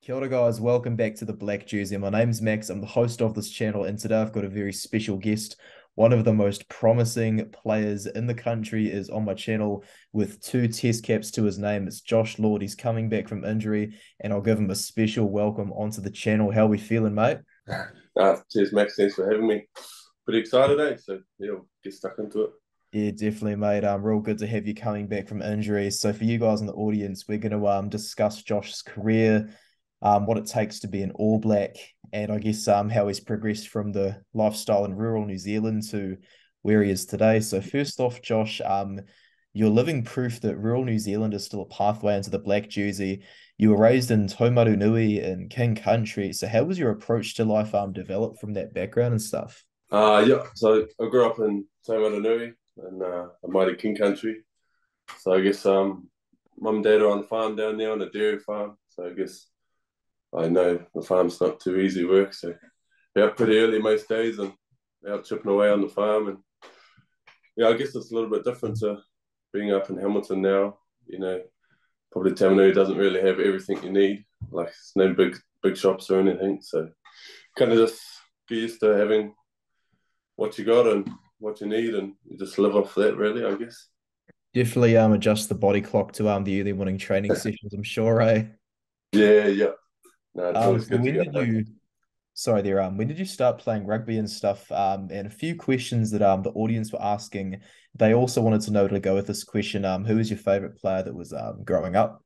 Kia ora, guys. Welcome back to the Black Jersey. My name's Max. I'm the host of this channel, and today I've got a very special guest. One of the most promising players in the country is on my channel with 2 test caps to his name. It's Josh Lord. He's coming back from injury, and I'll give him a special welcome onto the channel. How are we feeling, mate? Cheers, Max. Thanks for having me. Pretty excited, eh? So, yeah, we'll get stuck into it. Yeah, definitely, mate. Real good to have you coming back from injury. So for you guys in the audience, we're going to discuss Josh's career, what it takes to be an All Black, and I guess how he's progressed from the lifestyle in rural New Zealand to where he is today. So first off, Josh, you're living proof that rural New Zealand is still a pathway into the black jersey. You were raised in Taumarunui in King Country. So how was your approach to life developed from that background and stuff? Yeah, so I grew up in Taumarunui in a mighty king country. So I guess mum and dad are on the farm down there on a dairy farm. So I guess I know the farm's not too easy work. So we're up pretty early most days and out chipping away on the farm. And yeah, I guess it's a little bit different to being up in Hamilton now. You know, probably Tamanui doesn't really have everything you need. Like it's no big shops or anything. So kind of just get used to having what you got and what you need, and you just live off that, really, I guess. Definitely adjust the body clock to the early morning training sessions, I'm sure, eh? Yeah, yeah. No, it's always So good to when go did home. you sorry there, when did you start playing rugby and stuff? And a few questions that the audience were asking. They also wanted to know to go with this question, who was your favorite player that was growing up?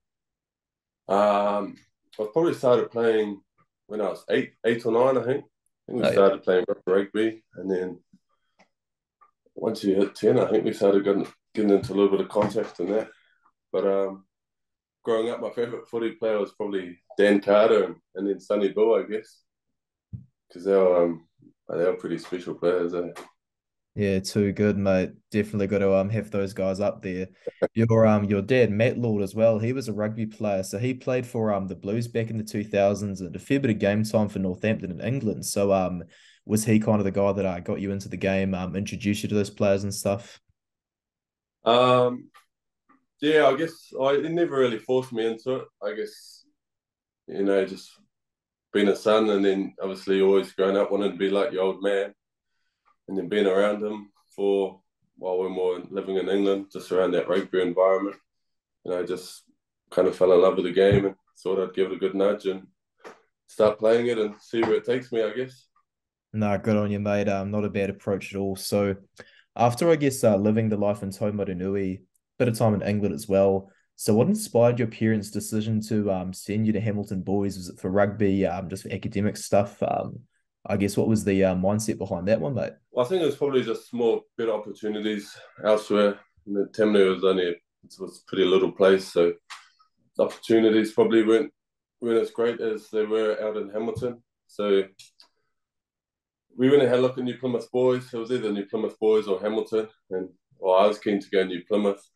I probably started playing when I was eight or nine, I think. I think we Oh yeah. started playing rugby, and then once you hit 10, I think we started getting into a little bit of contact and that. But growing up, my favourite footy player was probably Dan Carter and then Sonny Bill, I guess, because they were pretty special players. Eh? Yeah, too good, mate. Definitely got to have those guys up there. Your dad, Matt Lord, as well. He was a rugby player, so he played for the Blues back in the 2000s and a fair bit of game time for Northampton in England. So was he kind of the guy that got you into the game, introduced you to those players and stuff? Um, yeah, I guess it never really forced me into it. I guess just being a son, and then obviously always growing up wanting to be like your old man, and then being around him for while we were living in England, just around that rugby environment. I just kind of fell in love with the game and thought I'd give it a good nudge and start playing it and see where it takes me, I guess. No, good on you, mate. Not a bad approach at all. So, after I guess living the life in Taumarunui, bit of time in England as well. So, what inspired your parents' decision to send you to Hamilton Boys? Was it for rugby, just for academic stuff? I guess what was the mindset behind that one, mate? Well, I think it was probably just more better opportunities elsewhere. Temne was a pretty little place, so the opportunities probably weren't as great as they were out in Hamilton. So we went and had a look at New Plymouth Boys. It was either New Plymouth Boys or Hamilton, and well, I was keen to go New Plymouth,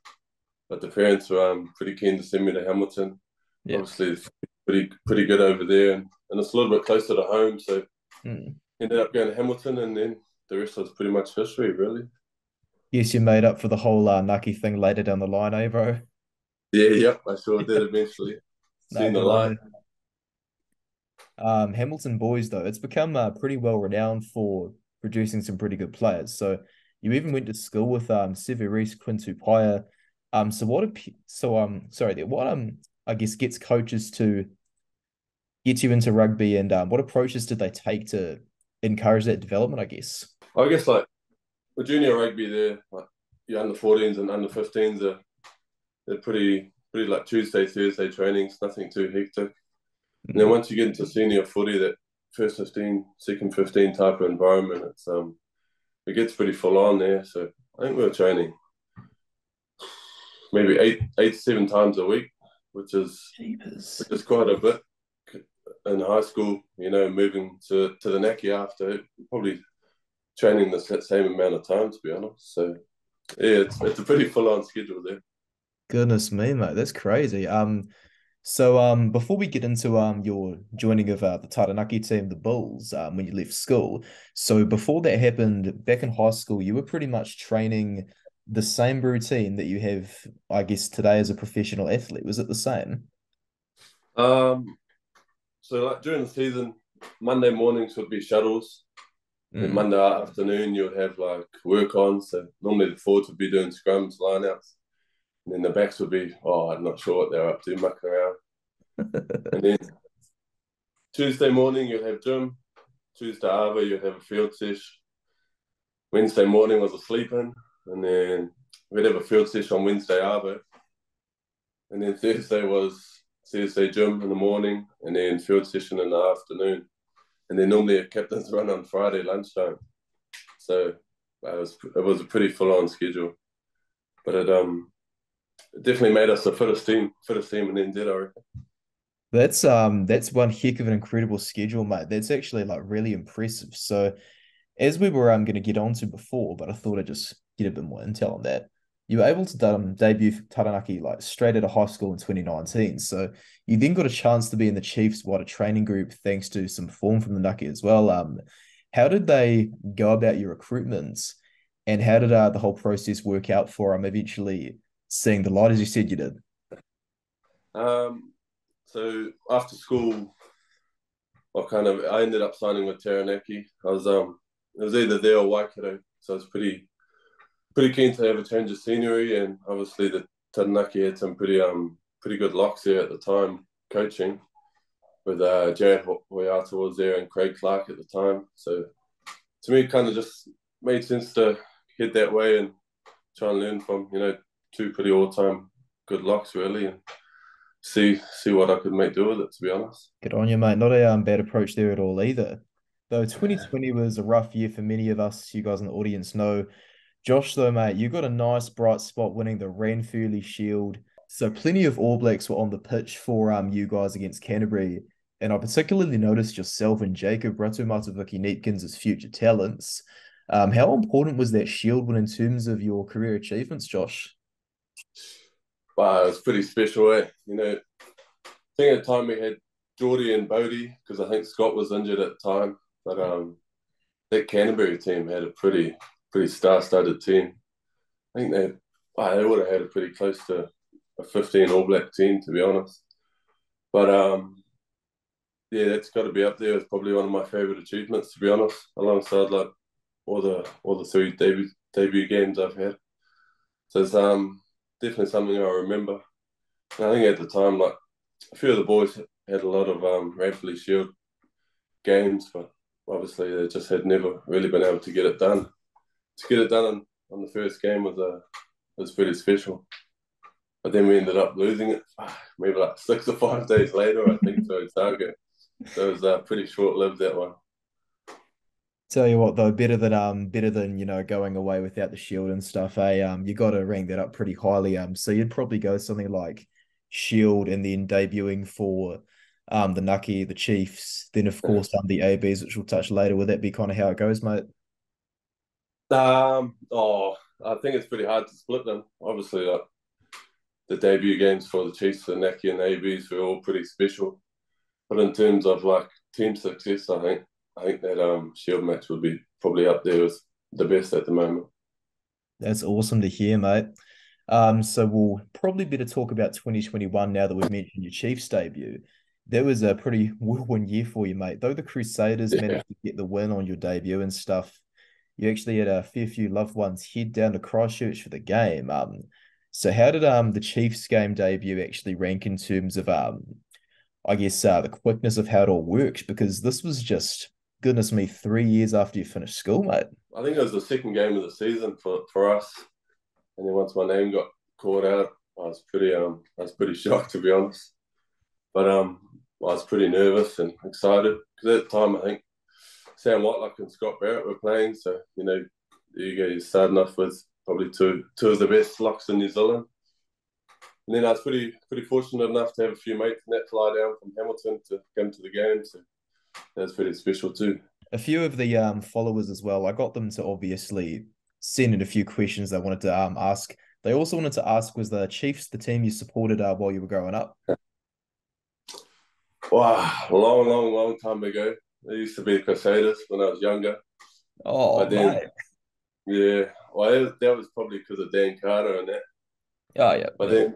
but the parents were pretty keen to send me to Hamilton. Yeah. Obviously, it's pretty good over there, and it's a little bit closer to home. So Mm. ended up going to Hamilton, and then the rest was pretty much history, really. Yes, you made up for the whole Nucky thing later down the line, eh, bro? Yeah, yep, I sure did eventually. No, Seen the good on light. you. Hamilton Boys, though, it's become pretty well renowned for producing some pretty good players. So you even went to school with Severis Quintupaya. So what I guess gets coaches to get you into rugby, and what approaches did they take to encourage that development, I guess? I guess like with junior rugby, there, like your under 14s and under 15s they're pretty like Tuesday, Thursday trainings, nothing too hectic. And then Mm. once you get into senior footy, that first 15, second 15 type of environment, it gets pretty full on there. So I think we were training maybe eight to seven times a week, which is Jeepers. which is quite a bit in high school. Moving to the Taranaki after probably training the same amount of time, to be honest. So yeah, it's a pretty full on schedule there. Goodness me, mate, that's crazy. So before we get into your joining of the Taranaki team, the Bulls, when you left school, so before that happened, back in high school, you were pretty much training the same routine that you have, I guess, today as a professional athlete. Was it the same? Um, so like during the season, Monday mornings would be shuttles. Then Mm. Monday afternoon you would have like work on. So normally the forwards would be doing scrums, lineouts, and then the backs would be, I'm not sure what they're up to, mucking around. And then Tuesday morning you'd have gym. Tuesday Arvo you'd have a field sesh. Wednesday morning was a sleep in, and then we'd have a field session on Wednesday Arvo. And then Thursday was Thursday gym in the morning, and then field session in the afternoon. And then normally a captain's run on Friday lunchtime. So it was a pretty full on schedule. But it definitely made us the fittest team in NZ, I reckon. That's one heck of an incredible schedule, mate. That's actually like really impressive. So as we were going to get onto before, but I thought I'd just get a bit more intel on that. You were able to debut for Taranaki like straight out of high school in 2019. So you then got a chance to be in the Chiefs' wider training group thanks to some form from the Nucky as well. How did they go about your recruitment, and how did the whole process work out for eventually seeing the light as you said you did? So after school, I ended up signing with Taranaki. It was either there or Waikato, so I was pretty keen to have a change of scenery, and obviously the Taranaki had some pretty good locks there at the time coaching with Jared Hoyata was there and Craig Clark at the time. So to me, it kind of just made sense to head that way and try and learn from two pretty all time good locks really, and see what I could make do with it. To be honest. Good on you, mate. Not a bad approach there at all either. Though 2020 was a rough year for many of us, you guys in the audience know. Josh, though, mate, you got a nice bright spot winning the Ranfurly Shield. So plenty of All Blacks were on the pitch for you guys against Canterbury. And I particularly noticed yourself and Jacob Ratumataviki Neatkins as future talents. How important was that Shield win in terms of your career achievements, Josh? Wow, it was pretty special, eh? I think at the time we had Geordie and Bodie because I think Scott was injured at the time. But that Canterbury team had a pretty star-studded team. I think they would have had a pretty close to a 15 All Black team, to be honest. But yeah, that's got to be up there. It's probably one of my favourite achievements, to be honest, alongside like all the three debut games I've had. So it's definitely something I remember. And I think at the time, like a few of the boys had a lot of Ranfurly Shield games, but obviously they just had never really been able to get it done. To get it done on the first game was pretty special. But then we ended up losing it maybe like 6 or 5 days later, I think, to Otago. So it was pretty short lived, that one. Tell you what though, better than going away without the shield and stuff. You got to rank that up pretty highly. So you'd probably go something like Shield and then debuting for the Nucky, the Chiefs, then of course the ABs, which we'll touch later. Would that be kind of how it goes, mate? I think it's pretty hard to split them. Obviously, like the debut games for the Chiefs, the Naki and the ABs were all pretty special. But in terms of like team success, I think that Shield match would be probably up there with the best at the moment. That's awesome to hear, mate. So we'll probably better talk about 2021 now that we've mentioned your Chiefs debut. That was a pretty whirlwind year for you, mate. Though the Crusaders Yeah. managed to get the win on your debut and stuff, you actually had a fair few loved ones head down to Christchurch for the game. So how did the Chiefs game debut actually rank in terms of I guess the quickness of how it all works? Because this was just goodness me, 3 years after you finished school, mate. I think it was the second game of the season for us. And then once my name got called out, I was pretty shocked, to be honest. But I was pretty nervous and excited because at the time I think Sam Watlock and Scott Barrett were playing. So there you go. You're starting off with probably two of the best locks in New Zealand. And then I was pretty fortunate enough to have a few mates in that fly down from Hamilton to come to the game. So that was pretty special too. A few of the followers as well. I got them to obviously send in a few questions they wanted to ask. They also wanted to ask, was the Chiefs the team you supported while you were growing up? Wow, a long, long, long time ago. They used to be the Crusaders when I was younger. Oh, But then, mate. yeah, well, that was probably because of Dan Carter and that. Oh, yeah, But yeah. then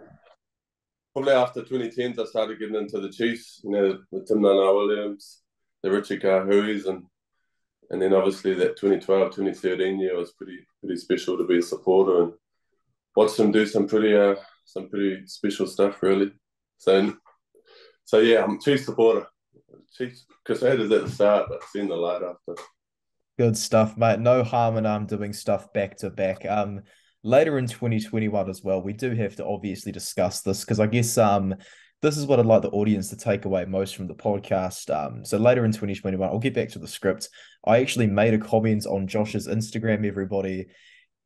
probably after 2010s, I started getting into the Chiefs. You know, the Tim Nana Williams, the Richard Kahuis, and then obviously that 2012, 2013 year was pretty special to be a supporter and watch them do some pretty special stuff really. So yeah, I'm a Chiefs supporter. Chiefs Crusaders at the start, but seeing the light after. Good stuff, mate. No harm in doing stuff back to back. Later in 2021 as well, we do have to obviously discuss this because I guess this is what I'd like the audience to take away most from the podcast. So later in 2021, I'll get back to the script. I actually made a comment on Josh's Instagram, everybody,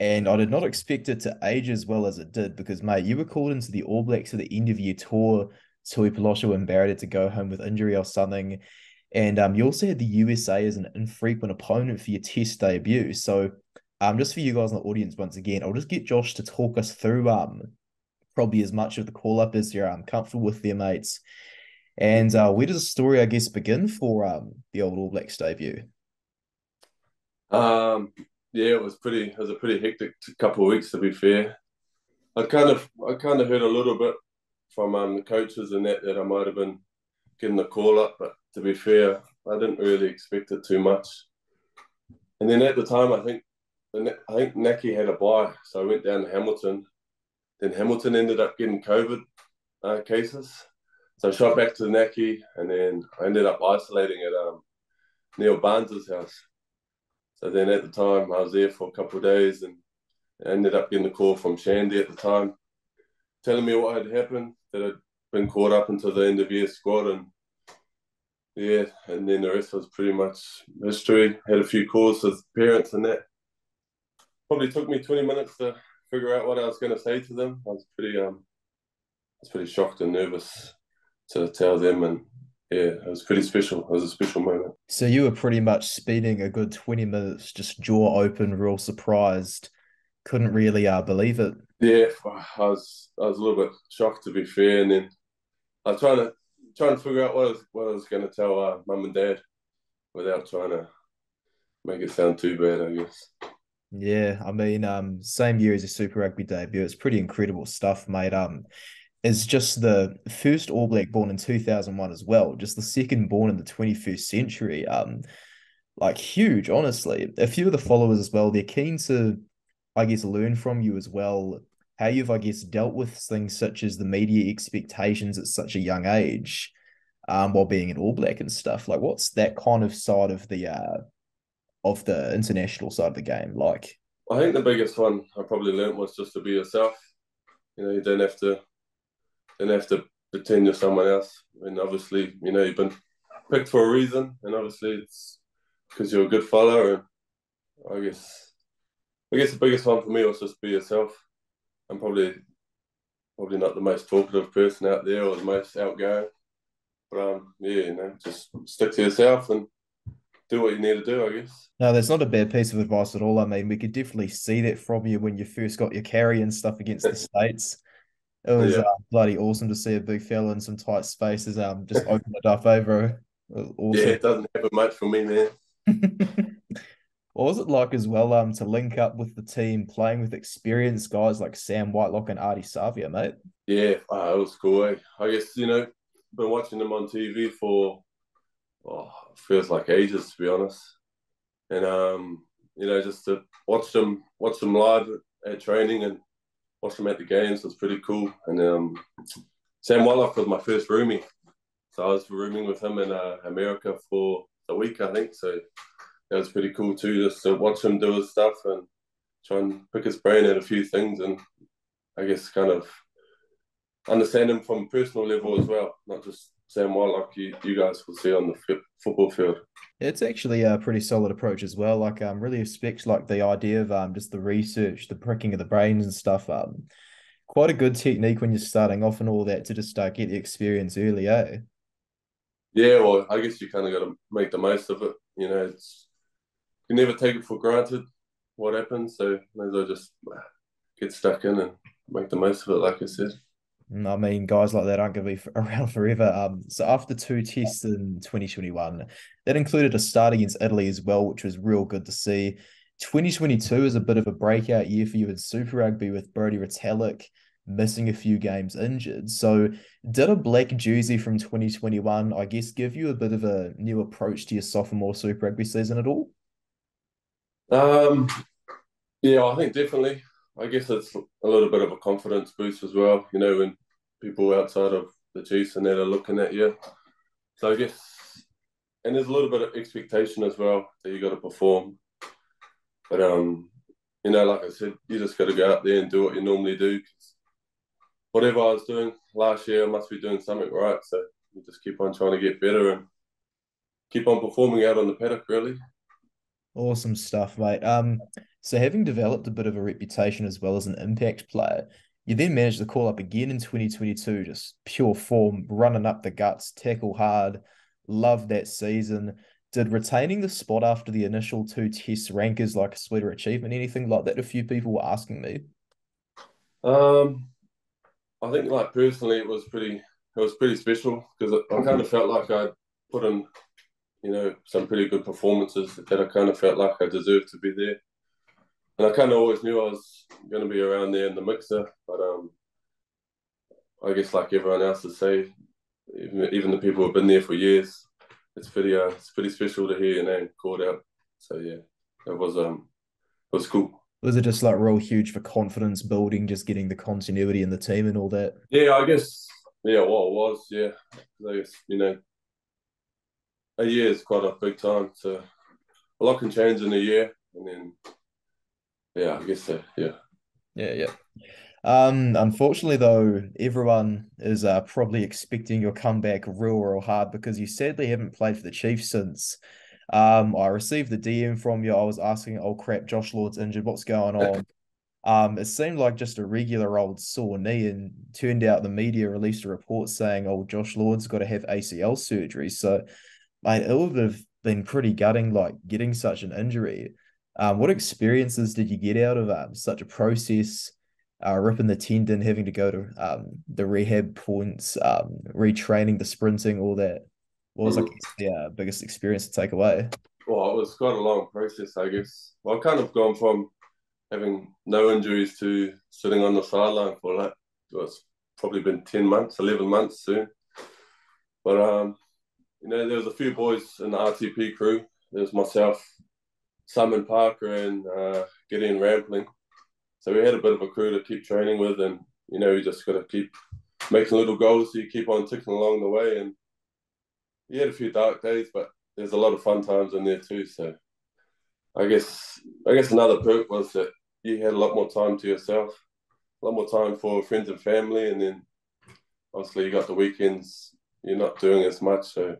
and I did not expect it to age as well as it did because, mate, you were called into the All Blacks at the end of your tour. Tui Palosha and Barrett had to go home with injury or something. And you also had the USA as an infrequent opponent for your test debut. So just for you guys in the audience, once again, I'll just get Josh to talk us through probably as much of the call-up as you're comfortable with there, mates. And where does the story, I guess, begin for the old All Blacks debut? Um, yeah, it was a pretty hectic couple of weeks to be fair. I kind of heard a little bit from the coaches and that I might have been getting the call up, but to be fair, I didn't really expect it too much. And then at the time, I think Naki had a bye, so I went down to Hamilton. Then Hamilton ended up getting COVID cases, so I shot back to Naki, and then I ended up isolating at Neil Barnes's house. So then at the time, I was there for a couple of days, and I ended up getting a call from Shandy at the time, telling me what had happened, that I'd been caught up into the end of year squad, and yeah, and then the rest was pretty much history. Had a few calls with parents and that. Probably took me 20 minutes to figure out what I was going to say to them. I was pretty shocked and nervous to tell them, and yeah, it was pretty special. It was a special moment. So you were pretty much spending a good 20 minutes just jaw open, real surprised, couldn't really believe it. Yeah, I was a little bit shocked to be fair, and then I was trying to figure out what I was going to tell mum and dad without trying to make it sound too bad, I guess. Yeah, I mean, same year as your Super Rugby debut. It's pretty incredible stuff, mate. Is just the first All Black born in 2001 as well, just the second born in the 21st century. Like huge, honestly. A few of the followers as well, they're keen to, I guess, learn from you as well, how you've, I guess, dealt with things such as the media expectations at such a young age, while being an All Black and stuff. Like, what's that kind of side of the international side of the game like? I think the biggest one I probably learnt was just to be yourself. You know, you don't have to pretend you're someone else. And obviously, you know, you've been picked for a reason, and obviously it's because you're a good follower. And I guess the biggest one for me was just be yourself. I'm probably not the most talkative person out there or the most outgoing, but yeah, you know, just stick to yourself and do what you need to do, I guess. No, that's not a bad piece of advice at all. I mean, we could definitely see that from you when you first got your carry and stuff against the States. It was Yeah, bloody awesome to see a big fella in some tight spaces just open it up over. It was yeah, awesome. it doesn't happen much for me, man. What was it like as well to link up with the team, playing with experienced guys like Sam Whitelock and Artie Savia, mate? Yeah, it was cool. I guess you know, been watching them on TV for feels like ages to be honest, and you know, just to watch them live at training and watch them at the games was pretty cool. And Sam Whitelock was my first roomie, so I was rooming with him in America for a week, I think. So that was pretty cool too, just to watch him do his stuff and try and pick his brain at a few things, and I guess kind of understand him from a personal level as well, not just Sam Whitelock you guys will see on the football field. It's actually a pretty solid approach as well. Like, really respect like the idea of just the research, the pricking of the brains and stuff. Quite a good technique when you're starting off and all that to just get the experience early, eh? Yeah, well, I guess you kind of got to make the most of it. You know, you never take it for granted what happens, so may as well just get stuck in and make the most of it, like I said. I mean, guys like that aren't going to be around forever. So after two tests in 2021, that included a start against Italy as well, which was real good to see. 2022 is a bit of a breakout year for you in Super Rugby with Brodie Retallick missing a few games injured. So did a black jersey from 2021, I guess, give you a bit of a new approach to your sophomore Super Rugby season at all? Um, yeah, I think definitely. I guess it's a little bit of a confidence boost as well. You know, when people outside of the Chiefs and that are looking at you. So I guess, and there's a little bit of expectation as well that you got to perform. But you know, like I said, you just got to go out there and do what you normally do. Whatever I was doing last year, I must be doing something right. So you just keep on trying to get better and keep on performing out on the paddock, really. Awesome stuff, mate. So having developed a bit of a reputation as well as an impact player, you then managed to call up again in 2022, just pure form, running up the guts, tackle hard. Loved that season. Did retaining the spot after the initial two test rankers like a sweeter achievement, anything like that? A few people were asking me. Um, I think, like personally, it was pretty special because I kind of felt like I put in, you know, some pretty good performances that I kind of felt like I deserved to be there. And I kind of always knew I was going to be around there in the mixer, but I guess like everyone else would say, even the people who've been there for years, it's pretty special to hear your name called out. So yeah, it was cool. Was it just like real huge for confidence building, just getting the continuity in the team and all that? Yeah, I guess yeah, well it was yeah. I guess a year is quite a big time, so a lot can change in a year, and then yeah, I guess so. Yeah. Yeah, yeah. Unfortunately though, everyone is probably expecting your comeback real hard because you sadly haven't played for the Chiefs since. I received the DM from you. I was asking, oh crap, Josh Lord's injured. What's going on? It seemed like just a regular old sore knee, and turned out the media released a report saying, oh, Josh Lord's got to have ACL surgery. So, mate, it would have been pretty gutting, like getting such an injury. What experiences did you get out of such a process? Ripping the tendon, having to go to the rehab points, retraining, the sprinting, all that. What was, I Mhm. guess, the biggest experience to take away? Well, it was quite a long process, I guess. Well, I've kind of gone from having no injuries to sitting on the sideline for like it's probably been 10 months, 11 months soon. But there was a few boys in the RTP crew. There was myself, Simon Parker, and Gideon Rampling. So we had a bit of a crew to keep training with, and you just got to keep making little goals so you keep on ticking along the way. And you had a few dark days, but there's a lot of fun times in there too. So I guess another perk was that you had a lot more time to yourself, a lot more time for friends and family, and then obviously you got the weekends. You're not doing as much, so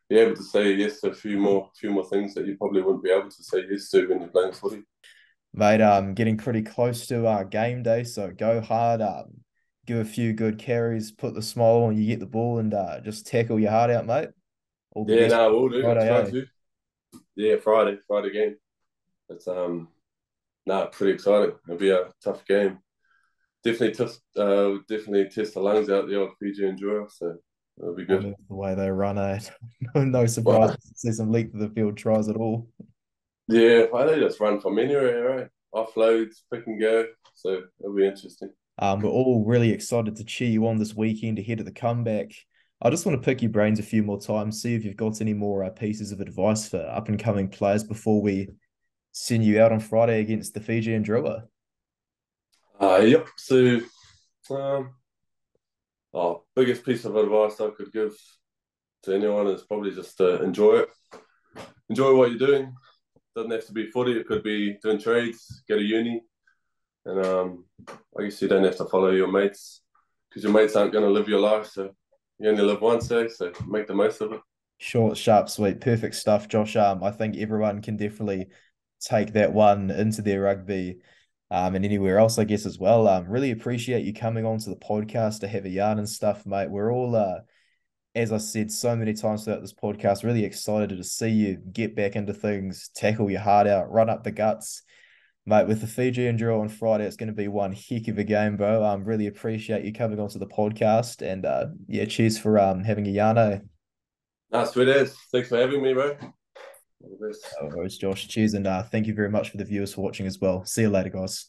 you're able to say yes to a few more things that you probably wouldn't be able to say yes to when you're playing footy. Mate, getting pretty close to game day, so go hard, give a few good carries, put the smile on, you get the ball, and just tackle your heart out, mate. All the Yeah, best no, we'll do. I'll Friday, try eh? to. Yeah, Friday game. It's pretty exciting. It'll be a tough game. Definitely test the lungs out the old Fiji Enduro, so it'll be good. Funny the way they run, eh? No surprise Well, to see some leap of the field tries at all. yeah, I they just run from anywhere, right? Offloads, pick and go, so it'll be interesting. We're all really excited to cheer you on this weekend ahead of the comeback. I just want to pick your brains a few more times, see if you've got any more pieces of advice for up and coming players before we send you out on Friday against the Fiji and Driller. Yep. So, um, biggest piece of advice I could give to anyone is probably just to enjoy it. Enjoy what you're doing. Doesn't have to be footy. It could be doing trades, go to uni, and I guess you don't have to follow your mates because your mates aren't going to live your life. So you only live once, eh? So make the most of it. Short, sharp, sweet, perfect stuff, Josh. I think everyone can definitely take that one into their rugby, and anywhere else, I guess, as well. Really appreciate you coming on to the podcast to have a yarn and stuff, mate. We're all, as I said so many times throughout this podcast, really excited to see you get back into things, tackle your heart out, run up the guts. Mate, with the Fiji and Drill on Friday, it's going to be one heck of a game, bro. Really appreciate you coming onto the podcast, and yeah, cheers for having a yarn, eh? Sweet as. Thanks for having me, bro. All the best. No worries, Josh. Cheers, and thank you very much for the viewers for watching as well. See you later, guys.